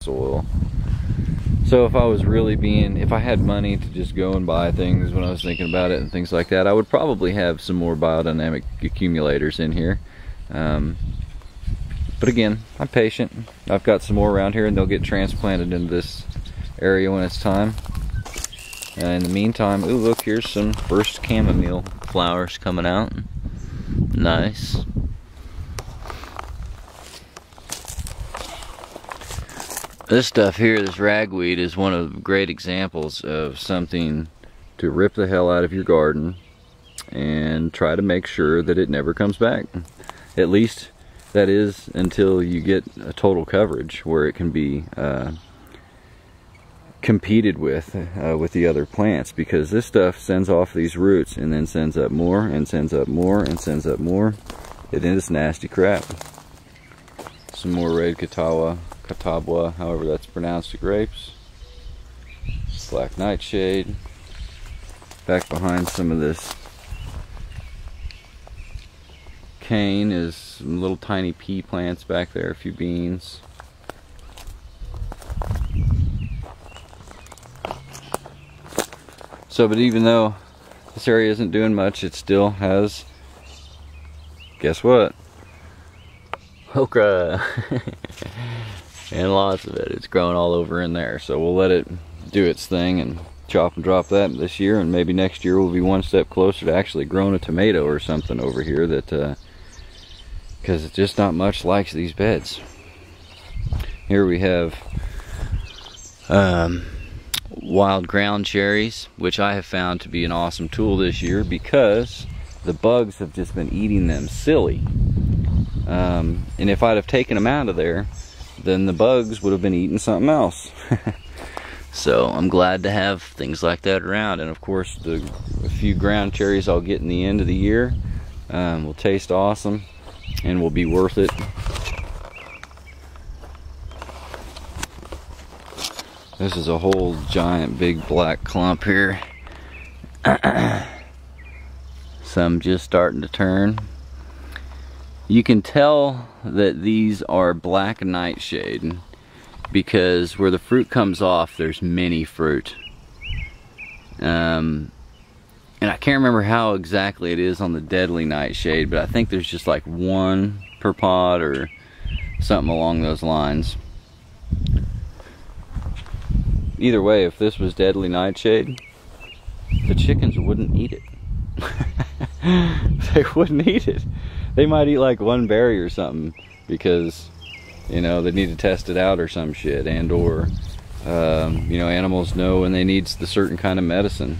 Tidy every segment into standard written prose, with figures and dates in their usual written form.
topsoil. So if I was really if I had money to just go and buy things when I was thinking about it and things like that, I would probably have some more biodynamic accumulators in here. But again, I'm patient. I've got some more around here and they'll get transplanted into this area when it's time. In the meantime, ooh, look, here's some first chamomile flowers coming out. Nice. This stuff here, this ragweed, is one of the great examples of something to rip the hell out of your garden and try to make sure that it never comes back. At least that is until you get a total coverage where it can be competed with the other plants, because this stuff sends off these roots and then sends up more and sends up more and sends up more. It is nasty crap. Some more red Catawba, however that's pronounced, grapes. Black nightshade. Back behind some of this cane is some little tiny pea plants back there, a few beans. So, but even though this area isn't doing much, it still has, guess what? Okra. And lots of it. It's growing all over in there. So we'll let it do its thing and chop and drop that this year, and maybe next year we'll be one step closer to actually growing a tomato or something over here, that because it's just not much likes these beds. Here we have wild ground cherries, which I have found to be an awesome tool this year because the bugs have just been eating them silly. And if I'd have taken them out of there, then the bugs would have been eating something else. So I'm glad to have things like that around. And of course, a few ground cherries I'll get in the end of the year will taste awesome and will be worth it. This is a whole giant big black clump here. Some just starting to turn. You can tell that these are black nightshade because where the fruit comes off, there's mini fruit. And I can't remember how exactly it is on the deadly nightshade, but I think there's just like one per pod or something along those lines. Either way, if this was deadly nightshade, the chickens wouldn't eat it. They wouldn't eat it. They might eat like one berry or something because, you know, they need to test it out or some shit, and or you know, animals know when they need the certain kind of medicine.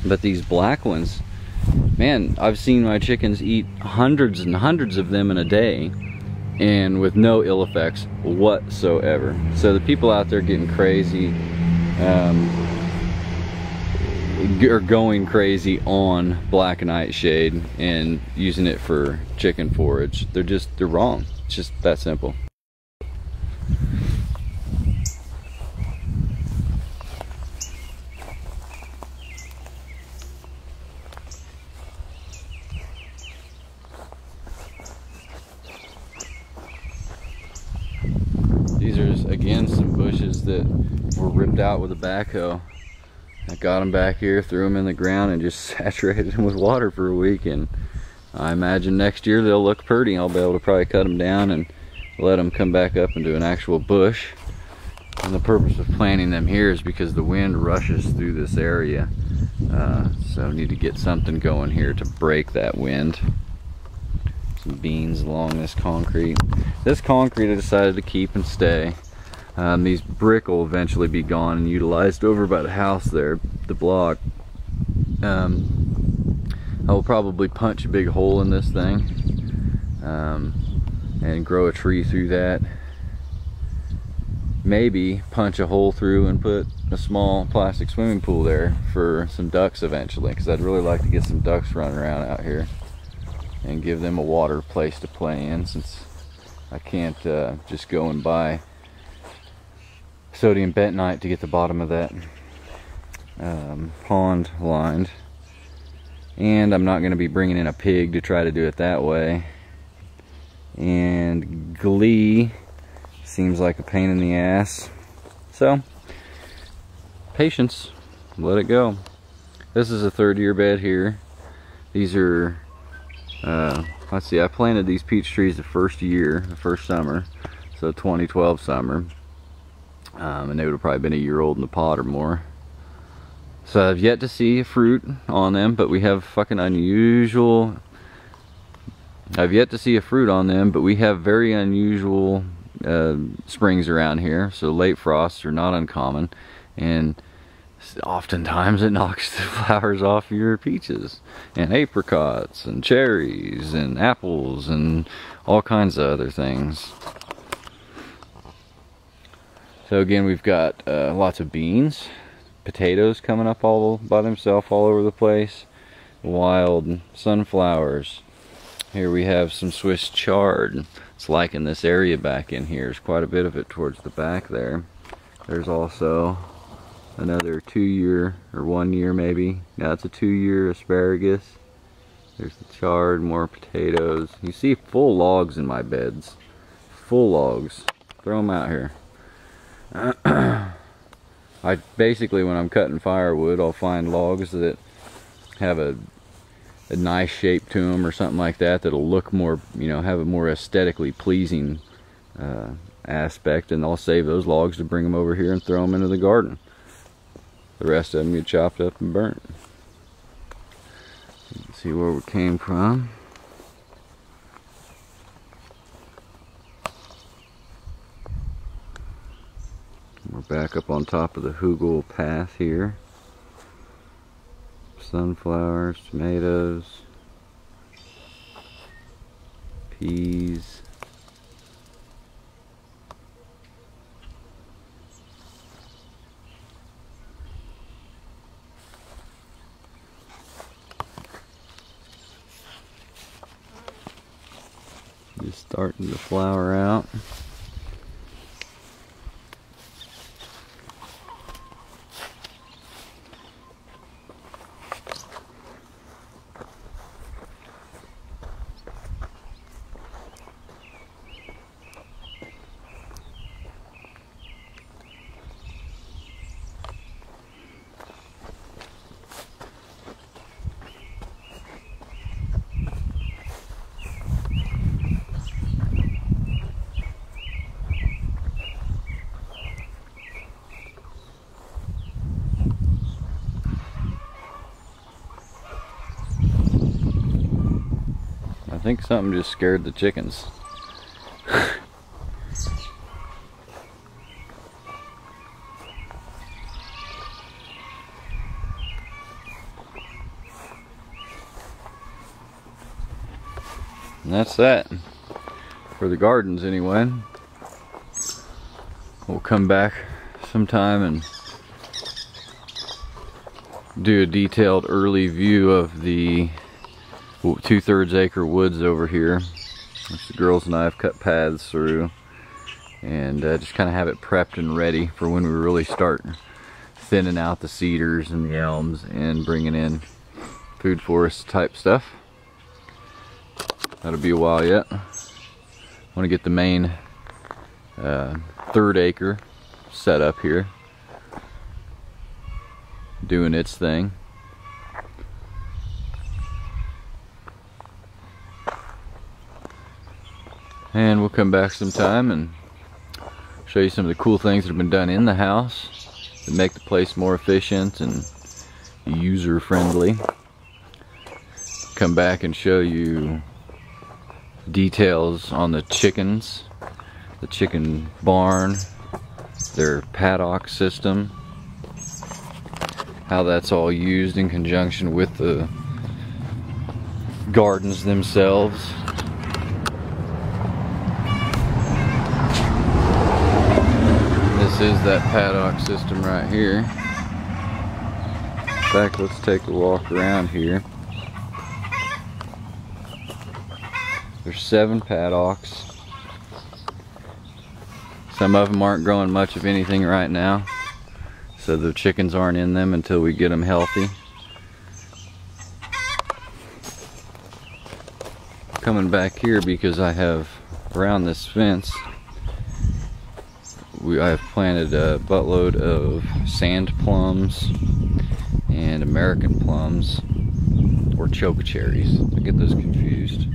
But these black ones, man, I've seen my chickens eat hundreds and hundreds of them in a day and with no ill effects whatsoever. So the people out there getting crazy are going crazy on black nightshade and using it for chicken forage. They're wrong. It's just that simple. These are again some bushes that were ripped out with a backhoe. I got them back here, threw them in the ground, and just saturated them with water for a week. And I imagine next year they'll look pretty. I'll be able to probably cut them down and let them come back up into an actual bush. And the purpose of planting them here is because the wind rushes through this area. So I need to get something going here to break that wind. Some beans along this concrete. This concrete I decided to keep and stay. These brick will eventually be gone and utilized over by the house there, the block. I will probably punch a big hole in this thing and grow a tree through that. Maybe punch a hole through and put a small plastic swimming pool there for some ducks eventually, because I'd really like to get some ducks running around out here and give them a water place to play in, since I can't just go and buy sodium bentonite to get the bottom of that pond lined. And I'm not going to be bringing in a pig to try to do it that way. And Glee Seems like a pain in the ass. So, patience, let it go. This is a 3rd year bed here. These are, let's see, I planted these peach trees the first summer, so 2012 summer. And they would have probably been a year old in the pot or more. So I've yet to see fruit on them, but we have fucking unusual. I've yet to see a fruit on them, but we have very unusual springs around here. So late frosts are not uncommon, and oftentimes it knocks the flowers off your peaches and apricots and cherries and apples and all kinds of other things. So again, we've got lots of beans, potatoes coming up all by themselves all over the place, wild sunflowers. Here we have some Swiss chard. It's like in this area back in here. There's quite a bit of it towards the back there. There's also another 2 year or 1 year maybe. Yeah, it's a 2 year asparagus. There's the chard, more potatoes. You see full logs in my beds. Full logs. Throw them out here. I basically, when I'm cutting firewood, I'll find logs that have a nice shape to them or something like that, that'll look more, you know, have a more aesthetically pleasing aspect, and I'll save those logs to bring them over here and throw them into the garden. The rest of them get chopped up and burnt. Let's see where we came from. We're back up on top of the Hugel path here. Sunflowers, tomatoes, peas. Just starting to flower out. I think something just scared the chickens. And that's that for the gardens anyway. We'll come back sometime and do a detailed early view of the 2/3 acre woods over here, which the girls and I have cut paths through, and just kind of have it prepped and ready for when we really start thinning out the cedars and the elms and bringing in food forest type stuff. That'll be a while yet. I want to get the main 3rd acre set up here, doing its thing. And we'll come back sometime and show you some of the cool things that have been done in the house to make the place more efficient and user friendly. Come back and show you details on the chickens, the chicken barn, their paddock system, how that's all used in conjunction with the gardens themselves. This is that paddock system right here. In fact, let's take a walk around here. There's 7 paddocks. Some of them aren't growing much of anything right now, so the chickens aren't in them until we get them healthy. Coming back here because I have around this fence I have planted a buttload of sand plums and American plums, or choke cherries. I get those confused.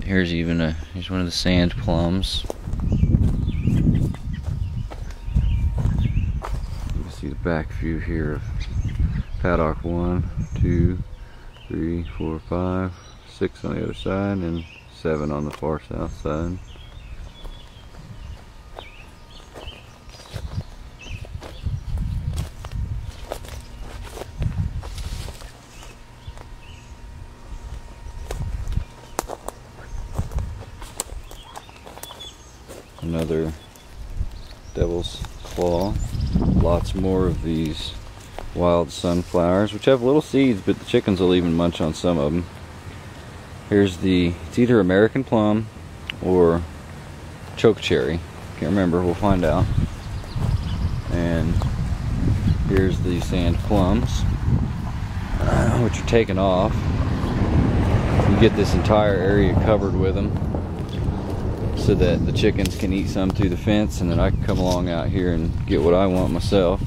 Here's here's one of the sand plums. You can see the back view here of paddock 1, 2, 3, 4, 5, 6 on the other side, and 7 on the far south side. Another devil's claw. Lots more of these wild sunflowers, which have little seeds, but the chickens will even munch on some of them. Here's it's either American plum or choke cherry. Can't remember, we'll find out. And here's the sand plums, which are taken off. You get this entire area covered with them, so that the chickens can eat some through the fence, and then I can come along out here and get what I want myself.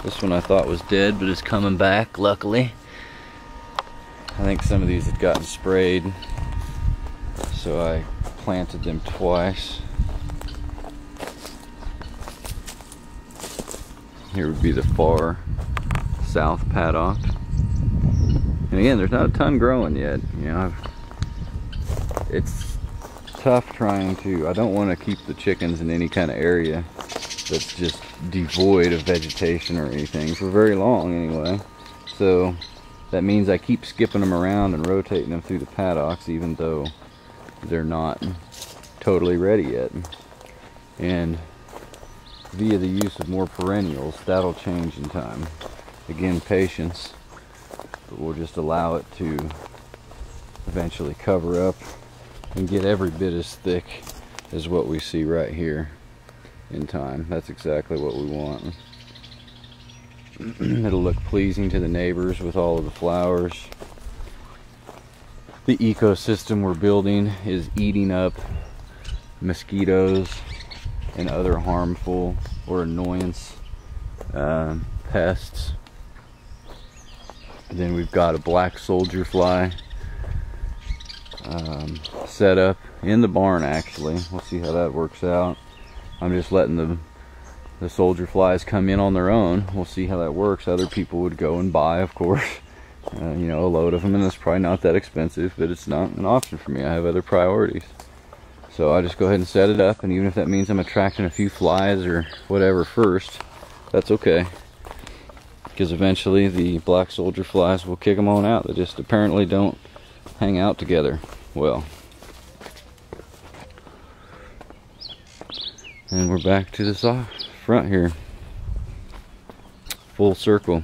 This one I thought was dead, but is coming back, luckily. I think some of these had gotten sprayed, so I planted them twice. Here would be the far south paddock. And again, there's not a ton growing yet. You know, it's tough trying to, I don't want to keep the chickens in any kind of area that's just devoid of vegetation or anything for very long anyway. So that means I keep skipping them around and rotating them through the paddocks, even though they're not totally ready yet. And via the use of more perennials, that'll change in time. Again, patience, but we'll just allow it to eventually cover up and get every bit as thick as what we see right here in time. That's exactly what we want. It'll look pleasing to the neighbors with all of the flowers. The ecosystem we're building is eating up mosquitoes and other harmful or annoyance pests. And then we've got a black soldier fly set up in the barn, actually. We'll see how that works out. I'm just letting the soldier flies come in on their own. We'll see how that works. Other people would go and buy, of course, you know, a load of them, and it's probably not that expensive, but it's not an option for me. I have other priorities. So I just go ahead and set it up, and even if that means I'm attracting a few flies or whatever first, that's okay. Because eventually the black soldier flies will kick them on out. They just apparently don't hang out together well. And we're back to the front here. Full circle.